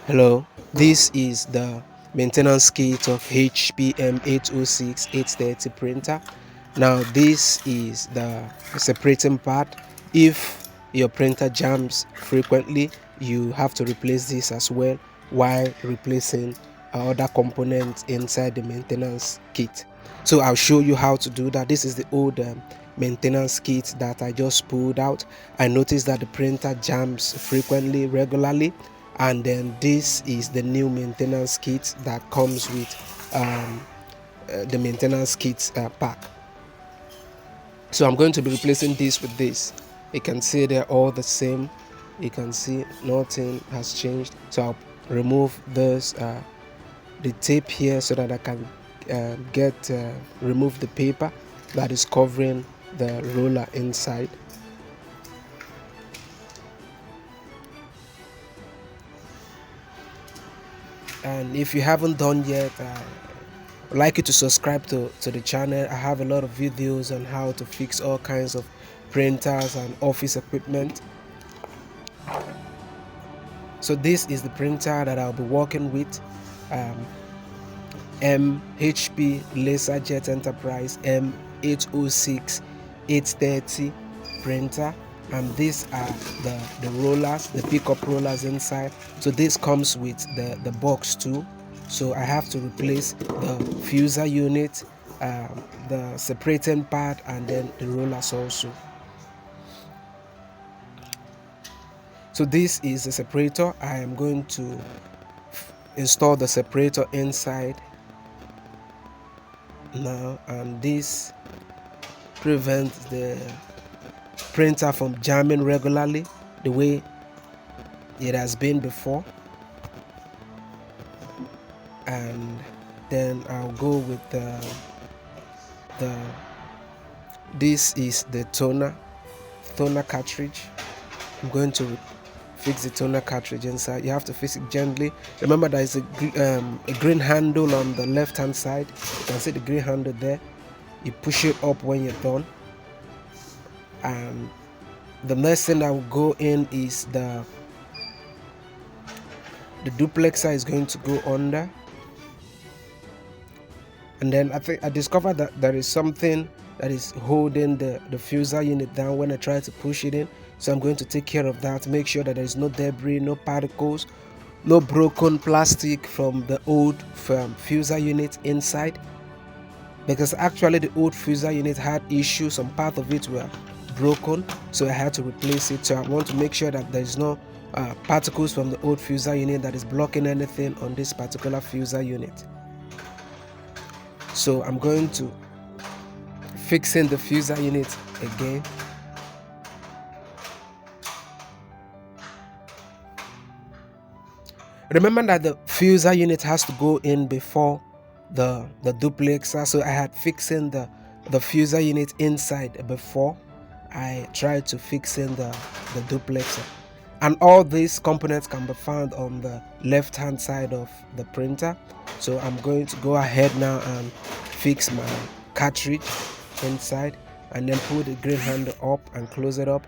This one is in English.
Hello, this is the maintenance kit of HP M806 830 printer. Now this is the separating part. If your printer jams frequently, you have to replace this as well while replacing other components inside the maintenance kit. So I'll show you how to do that. This is the old maintenance kit that I just pulled out. I noticed that the printer jams frequently, regularly, and then this is the new maintenance kit that comes with the maintenance kit pack. So I'm going to be replacing this with this. You can see they're all the same. You can see nothing has changed. So I'll remove this the tape here so that I can remove the paper that is covering the roller inside. And if you haven't done yet, I'd like you to subscribe to the channel. I have a lot of videos on how to fix all kinds of printers and office equipment. So this is the printer that I'll be working with, HP LaserJet Enterprise M806 830 printer, and these are the rollers, the pickup rollers inside. So this comes with the box too. So I have to replace the fuser unit, the separating part, and then the rollers also. So this is the separator. I am going to install the separator inside now, and this prevents the printer from jamming regularly the way it has been before. And then I'll go with this is the toner cartridge. I'm going to fix the toner cartridge inside. You have to fix it gently. Remember, there is a green handle on the left hand side. You can see the green handle there. You push it up when you're done. And the next thing that will go in is the duplexer is going to go under. And then I discovered that there is something that is holding the fuser unit down when I try to push it in. So I'm going to take care of that, make sure that there is no debris, no particles, no broken plastic from the old fuser unit inside, because actually the old fuser unit had issues. Some part of it were broken, so I had to replace it. So I want to make sure that there is no particles from the old fuser unit that is blocking anything on this particular fuser unit. So I'm going to fix in the fuser unit again. Remember that the fuser unit has to go in before the duplexer, so I had fixing the fuser unit inside before I tried to fix in the duplexer. And all these components can be found on the left hand side of the printer. So I'm going to go ahead now and fix my cartridge inside, and then pull the green handle up and close it up.